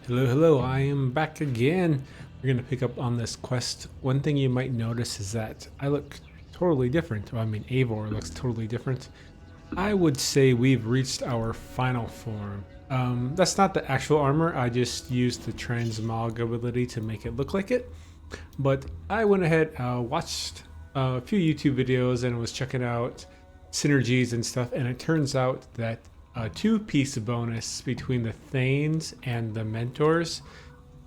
Hello, hello, I am back again. We're going to pick up on this quest. One thing you might notice is that I look totally different. Well, I mean, Eivor looks totally different. I would say we've reached our final form. That's not the actual armor, I just used the transmog ability to make it look like it. But I went ahead, watched a few YouTube videos and was checking out synergies and stuff, and it turns out that a two-piece bonus between the Thanes and the Mentors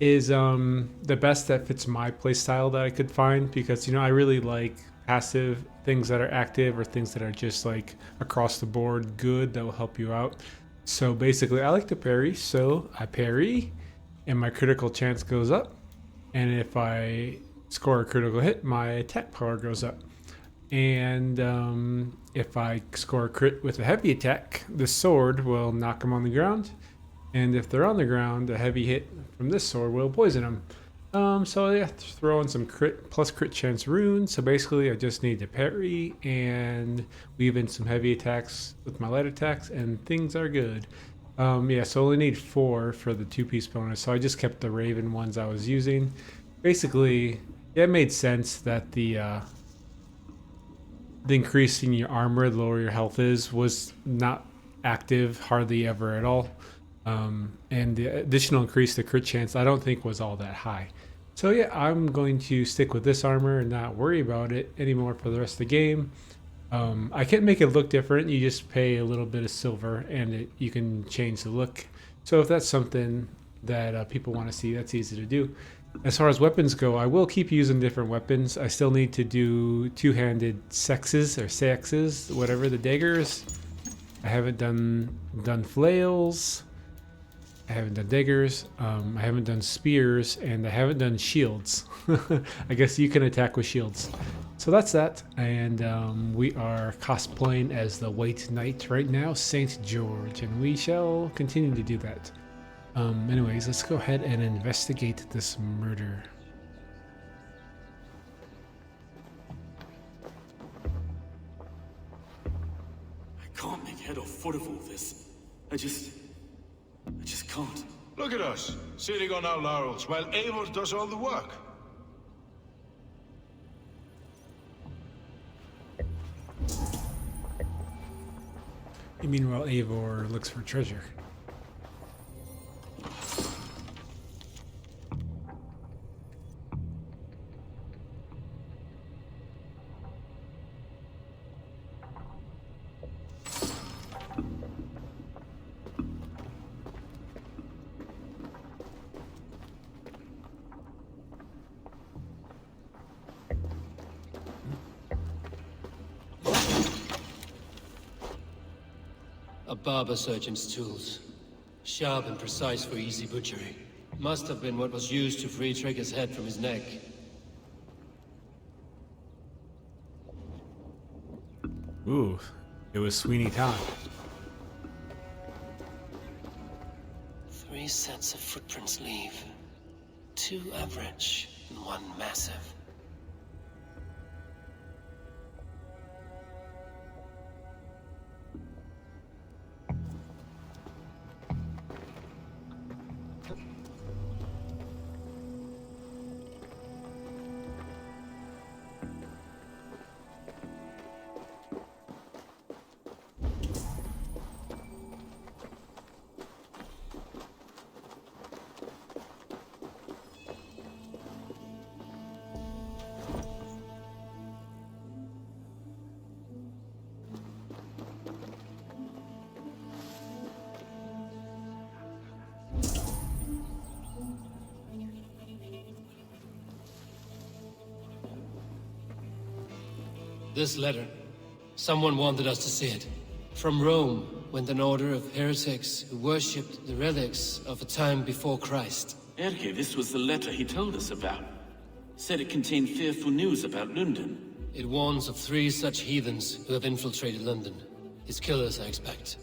is the best that fits my playstyle that I could find, because I really like passive things that are active or things that are just like across the board good that will help you out. So basically I like to parry, so I parry and my critical chance goes up, and if I score a critical hit my attack power goes up. And if I score a crit with a heavy attack, the sword will knock them on the ground. And if they're on the ground, a heavy hit from this sword will poison them. So yeah, throw in some crit plus crit chance runes. So basically, I just need to parry and weave in some heavy attacks with my light attacks, and things are good. Yeah, so I only need 4 for the two-piece bonus. So I just kept the Raven ones I was using. Basically, yeah, it made sense that the increase in your armor, the lower your health is, was not active hardly ever at all. And the additional increase to crit chance I don't think was all that high. So yeah, I'm going to stick with this armor and not worry about it anymore for the rest of the game. I can't make it look different. You just pay a little bit of silver and you can change the look. So if that's something that people want to see, that's easy to do. As far as weapons go, I will keep using different weapons. I still need to do two-handed sexes or sexes, whatever, the daggers. I haven't done flails. I haven't done daggers. I haven't done spears, and I haven't done shields. I guess you can attack with shields. So that's that, and we are cosplaying as the White Knight right now, Saint George, and we shall continue to do that. Anyways, let's go ahead and investigate this murder. I can't make head or foot of all this. I just can't. Look at us, sitting on our laurels while Eivor does all the work. You mean while Eivor looks for treasure? A barber surgeon's tools. Sharp and precise for easy butchery. Must have been what was used to free Trigger's head from his neck. Ooh, it was Sweeney Todd. 3 sets of footprints leave. 2 average and 1 massive. This letter. Someone wanted us to see it. From Rome went an order of heretics who worshipped the relics of a time before Christ. Erke, this was the letter he told us about. Said it contained fearful news about London. It warns of 3 such heathens who have infiltrated London. His killers, I expect.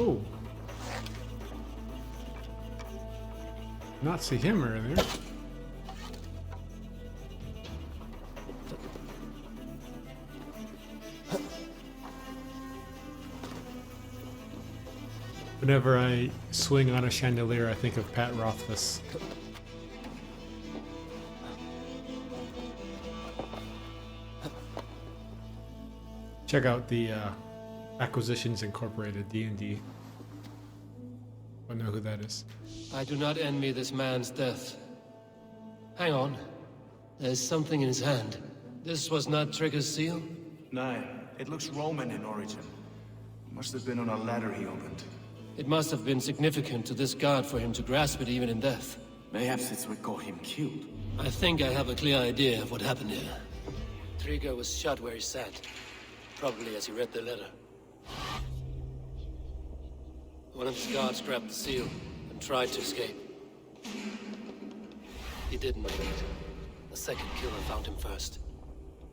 Oh. Not see him earlier. Whenever I swing on a chandelier, I think of Pat Rothfuss. Check out the Acquisitions Incorporated D&D. I know who that is. I do not envy this man's death. Hang on. There's something in his hand. This was not Trigger's seal? No, it looks Roman in origin. Must have been on a ladder he opened. It must have been significant to this god for him to grasp it even in death. Mayhaps it's what got him killed. I think I have a clear idea of what happened here. Trigger was shot where he sat. Probably as he read the letter. One of his guards grabbed the seal and tried to escape. He didn't make it. A second killer found him first.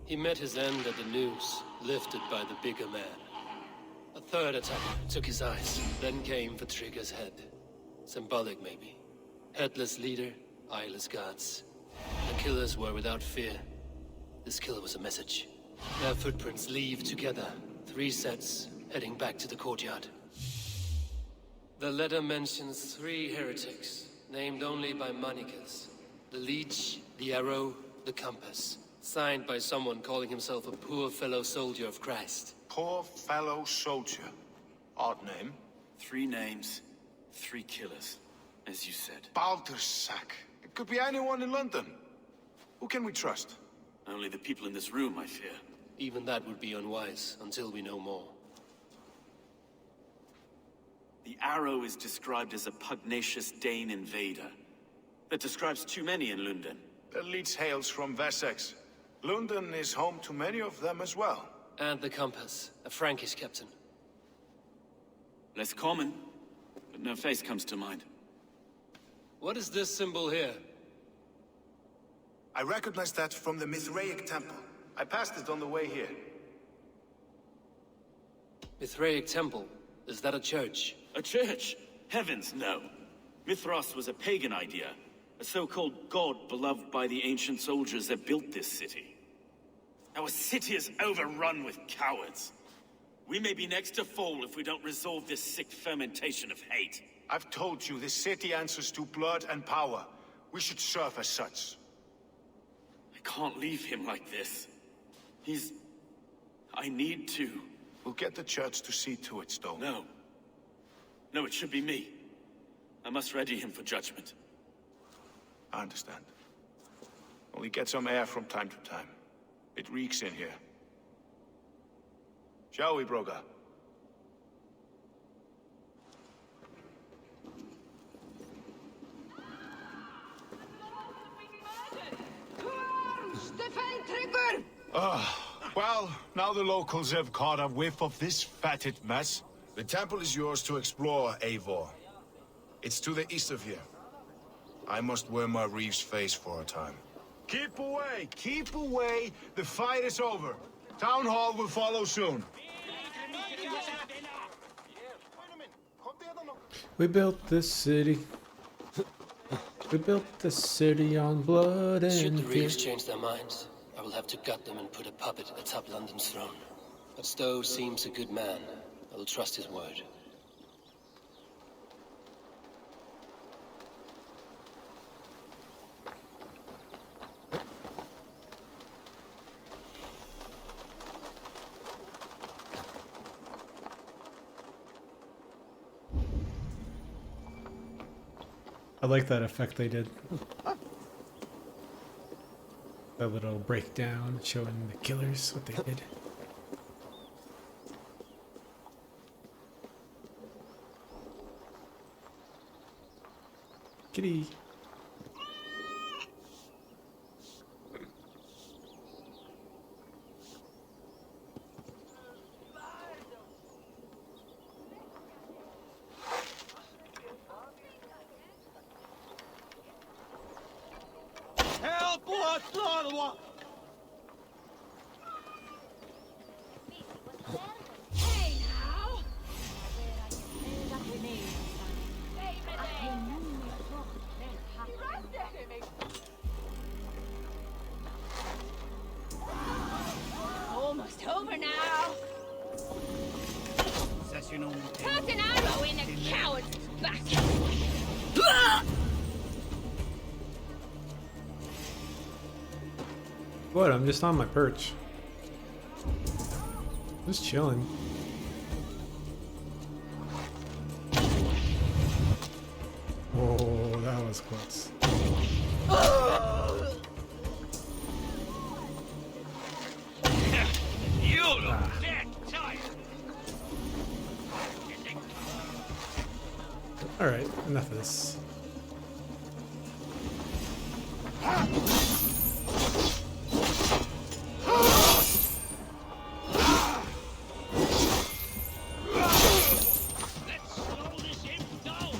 He met his end at the noose, lifted by the bigger man. A third attacker took his eyes, then came for Trigger's head. Symbolic, maybe. Headless leader, eyeless guards. The killers were without fear. This killer was a message. Their footprints leave together. 3 sets, heading back to the courtyard. The letter mentions 3 heretics, named only by monikers. The Leech, the Arrow, the Compass. Signed by someone calling himself a poor fellow soldier of Christ. Poor fellow soldier. Odd name. 3 names, 3 killers, as you said. Baldersack. It could be anyone in London. Who can we trust? Only the people in this room, I fear. Even that would be unwise, until we know more. The Arrow is described as a pugnacious Dane invader. That describes too many in London. The Leech hails from Wessex. London is home to many of them as well. And the Compass, a Frankish captain. Less common, but no face comes to mind. What is this symbol here? I recognize that from the Mithraic temple. I passed it on the way here. Mithraic Temple. Is that a church? A church? Heavens, no. Mithras was a pagan idea. A so-called god beloved by the ancient soldiers that built this city. Our city is overrun with cowards. We may be next to fall if we don't resolve this sick fermentation of hate. I've told you, this city answers to blood and power. We should serve as such. I can't leave him like this. I need to. We'll get the church to see to it, Stone. No. No, it should be me. I must ready him for judgment. I understand. Only get some air from time to time. It reeks in here. Shall we, Broga? Well, now the locals have caught a whiff of this fatted mess. The temple is yours to explore, Eivor. It's to the east of here. I must wear my Reeve's face for a time. Keep away! Keep away! The fight is over. Town Hall will follow soon. We built this city. We built the city on blood Should and the fear. Reeves change their minds, I will have to gut them and put a puppet atop London's throne. But Stowe seems a good man. I will trust his word. I like that effect they did. That little breakdown showing the killers what they did. Kitty. Put an arrow in a coward's back! What? I'm just on my perch. Just chilling. Oh, that was close. You look dead tired. Alright, enough of this. Let's slow this imp down.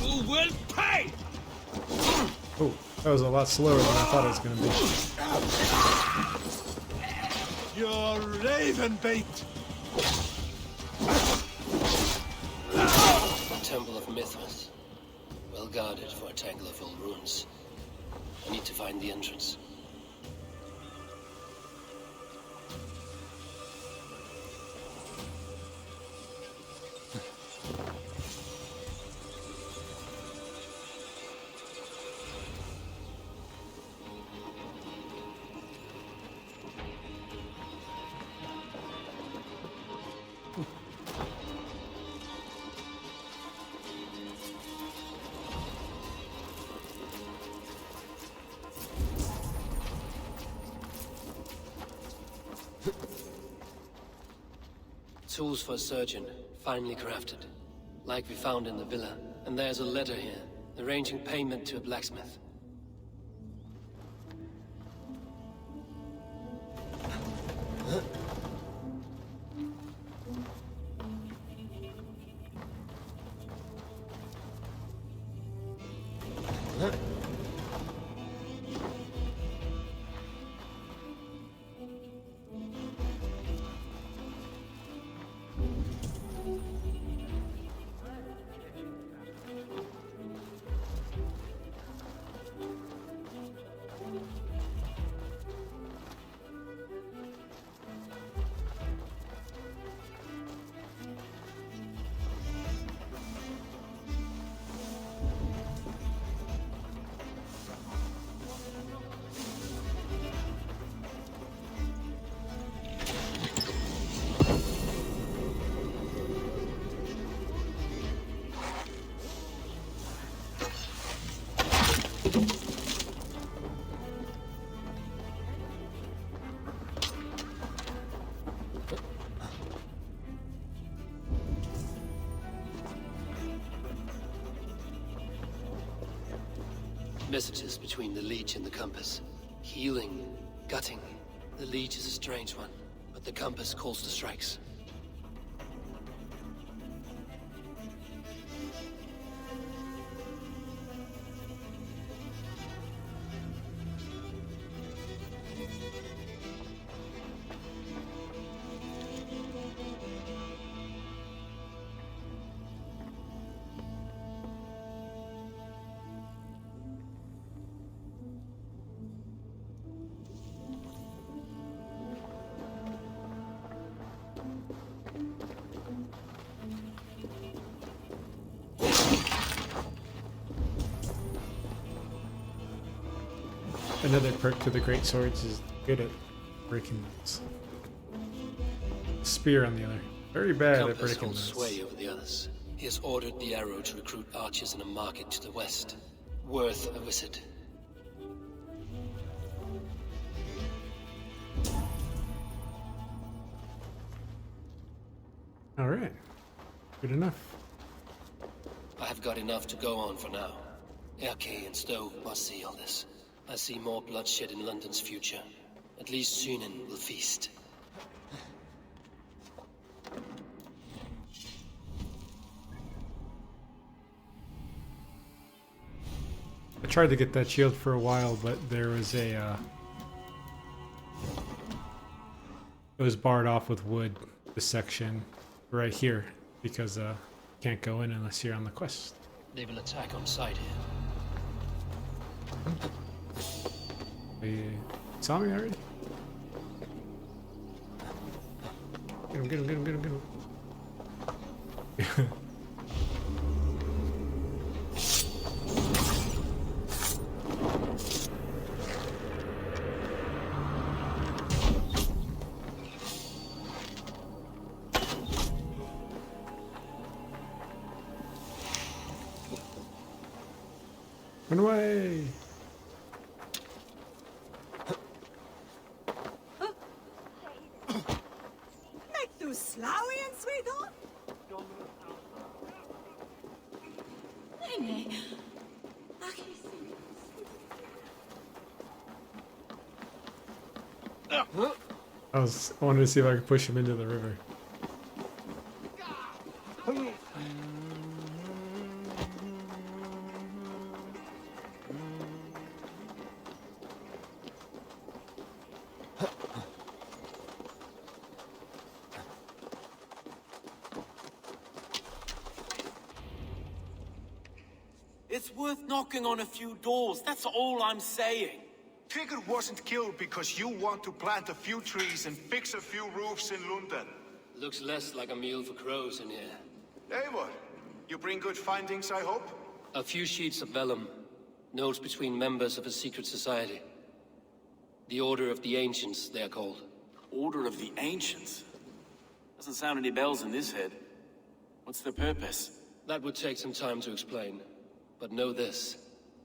You will pay. Oh, that was a lot slower than I thought it was going to be. You're raven bait! Temple of Mithras. Well guarded for a tangle of old ruins. I need to find the entrance. Tools for a surgeon, finely crafted. Like we found in the villa. And there's a letter here, arranging payment to a blacksmith. Messages between the leech and the compass. Healing, gutting. The leech is a strange one, but the compass calls to strikes. Another perk to the great swords is good at breaking those. Spear on the other, very bad at Compass breaking holds those. sway over the others. He has ordered the arrow to recruit archers in a market to the west. Worth a visit. All right, good enough. I have got enough to go on for now. Erke and Stowe must see all this. I see more bloodshed in London's future. At least Sunan will feast. I tried to get that shield for a while, but there was a it was barred off with wood, this section right here, because can't go in unless you're on the quest. They will attack on sight here. They saw me already? him, get him, get him, get him, get him. Run away! Make du Slawian, sweetheart? Nee, nee. Ach, ich I wanted to see if I could push him into the river. It's worth knocking on a few doors, that's all I'm saying. Tigger wasn't killed because you want to plant a few trees and fix a few roofs in London. Looks less like a meal for crows in here. Eivor, you bring good findings, I hope? A few sheets of vellum. Notes between members of a secret society. The Order of the Ancients, they are called. Order of the Ancients? Doesn't sound any bells in this head. What's their purpose? That would take some time to explain. But know this,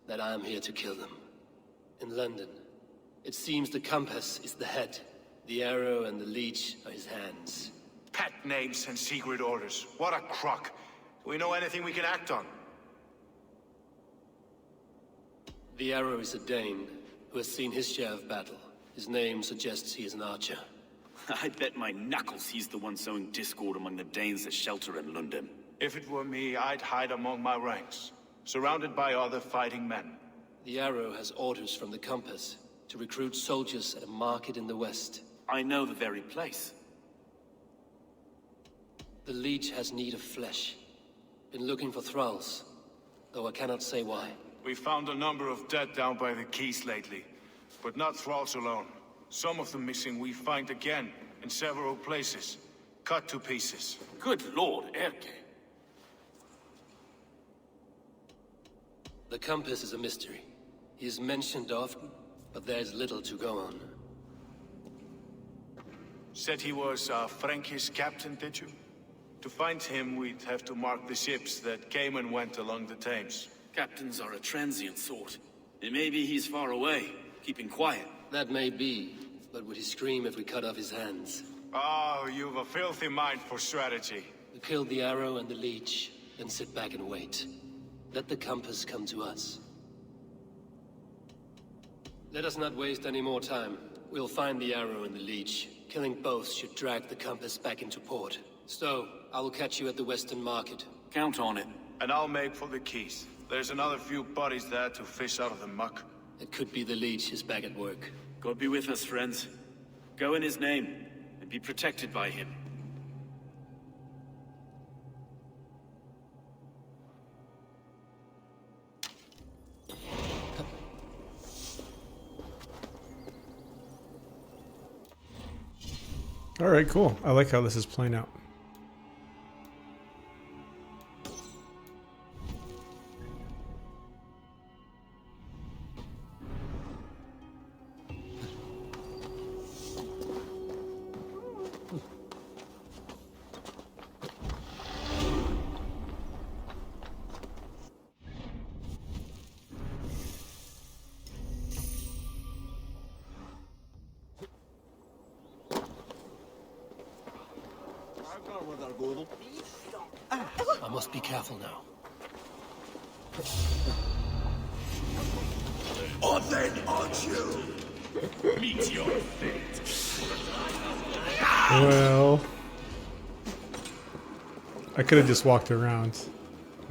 that I am here to kill them. In London, it seems the compass is the head. The arrow and the leech are his hands. Pet names and secret orders. What a crock. Do we know anything we can act on? The arrow is a Dane, who has seen his share of battle. His name suggests he is an archer. I bet my knuckles he's the one sowing discord among the Danes that shelter in London. If it were me, I'd hide among my ranks, surrounded by other fighting men. The arrow has orders from the compass to recruit soldiers at a market in the west. I know the very place. The leech has need of flesh. Been looking for thralls, though I cannot say why. We found a number of dead down by the quays lately, but not thralls alone. Some of the missing we find again in several places, cut to pieces. Good lord, Erke. The compass is a mystery. He is mentioned often, but there is little to go on. Said he was a Frankish captain, did you? To find him, we'd have to mark the ships that came and went along the Thames. Captains are a transient sort. It may be he's far away, keeping quiet. That may be, but would he scream if we cut off his hands? Oh, you've a filthy mind for strategy. We kill the arrow and the leech, then sit back and wait. Let the compass come to us. Let us not waste any more time. We'll find the arrow and the leech. Killing both should drag the compass back into port. So, I will catch you at the Western Market. Count on it. And I'll make for the quays. There's another few bodies there to fish out of the muck. It could be the leech is back at work. God be with us, friends. Go in his name, and be protected by him. All right, cool. I like how this is playing out. I must be careful now. Or then aren't you? Meet your fate. Well, I could have just walked around,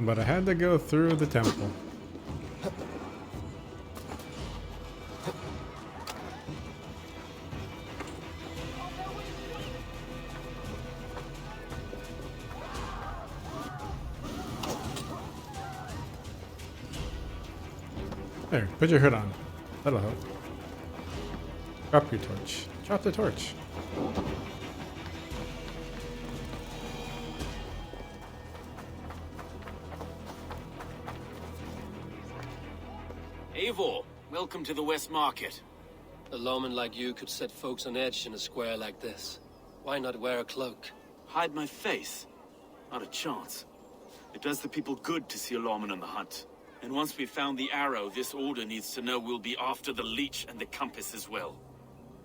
but I had to go through the temple. There, put your hood on. That'll help. Drop your torch. Drop the torch. Eivor, welcome to the West Market. A lawman like you could set folks on edge in a square like this. Why not wear a cloak? Hide my face? Not a chance. It does the people good to see a lawman on the hunt. And once we've found the arrow, this order needs to know we'll be after the leech and the compass as well.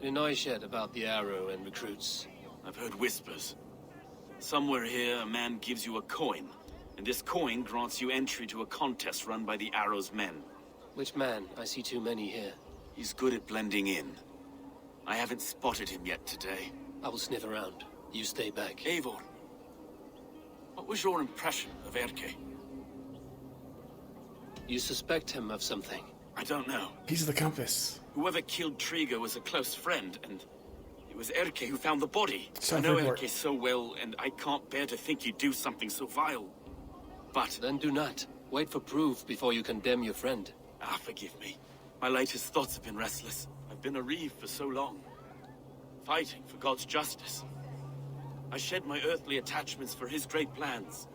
You know yet about the arrow and recruits? I've heard whispers. Somewhere here, a man gives you a coin, and this coin grants you entry to a contest run by the Arrow's men. Which man? I see too many here. He's good at blending in. I haven't spotted him yet today. I will sniff around. You stay back. Eivor, what was your impression of Erke? You suspect him of something? I don't know. He's the compass. Whoever killed Triga was a close friend, and it was Erke who found the body. So I know report. Erke so well, and I can't bear to think you'd do something so vile. But, Then do not. Wait for proof before you condemn your friend. forgive me. My latest thoughts have been restless. I've been a reeve for so long, fighting for God's justice. I shed my earthly attachments for his great plans.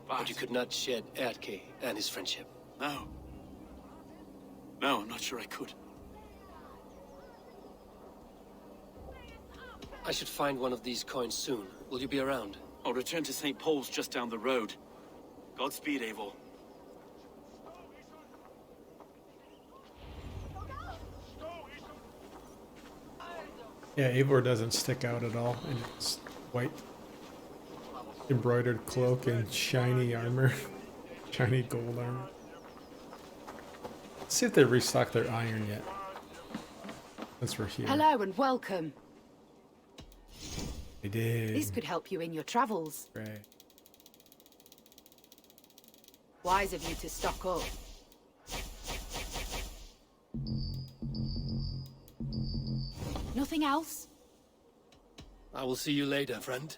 But you could not shed Erke and his friendship. No. No, I'm not sure I could. I should find one of these coins soon. Will you be around? I'll return to St. Paul's just down the road. Godspeed, Eivor. Yeah, Eivor doesn't stick out at all in its white embroidered cloak and shiny armor. Shiny gold armor. Let's see if they restock their iron yet. Since we're here. Hello and welcome. They did. This could help you in your travels. Right. Wise of you to stock up. Nothing else? I will see you later, friend.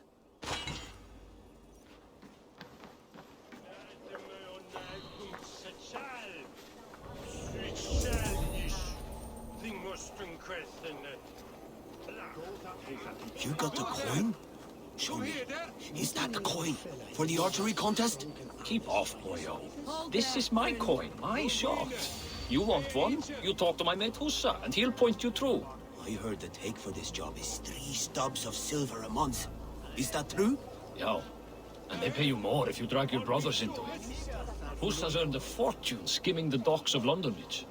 You got the coin? Show me. Is that the coin for the archery contest? Keep off, boyo. This is my coin, my shot. You want one? You talk to my mate Hussa, and he'll point you through. I heard the take for this job is 3 stubs of silver a month. Is that true? Yeah, and they pay you more if you drag your brothers into it. Hussa's earned a fortune skimming the docks of London Beach.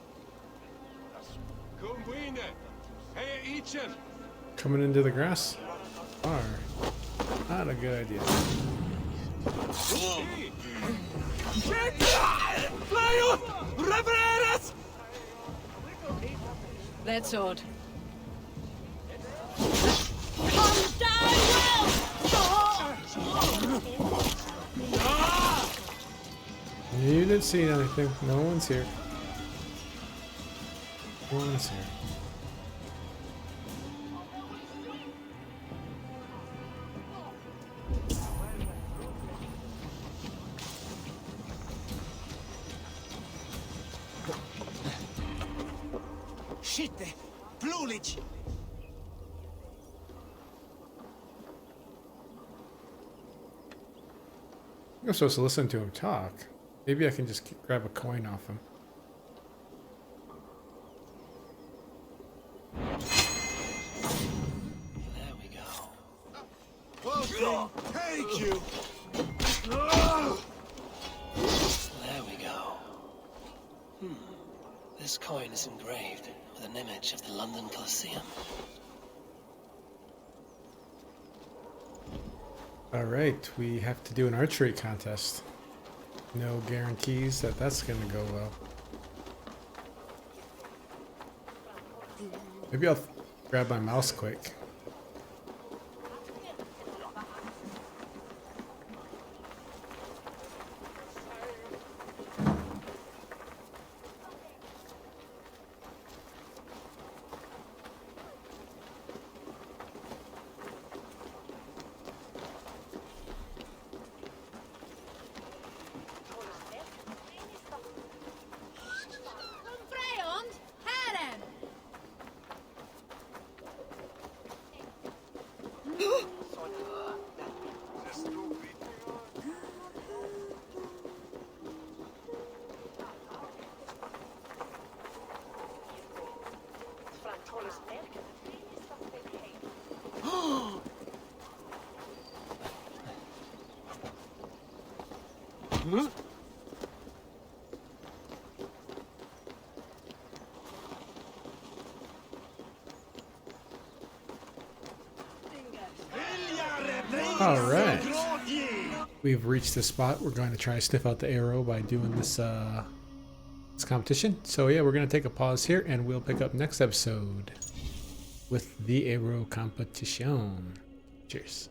Coming into the grass bar. Not a good idea. That's odd. Come down, You didn't see anything. No one's here. No one's here. Shit, the flulich. I'm supposed to listen to him talk. Maybe I can just grab a coin off him. There we go. Welcome. Thank you. There we go. This coin is engraved with an image of the London Colosseum. Alright, we have to do an archery contest. No guarantees that that's going to go well. Maybe I'll grab my mouse quick. All right. We've reached the spot. We're going to try to sniff out the arrow by doing this this competition. So yeah, we're going to take a pause here and we'll pick up next episode with the arrow competition. Cheers.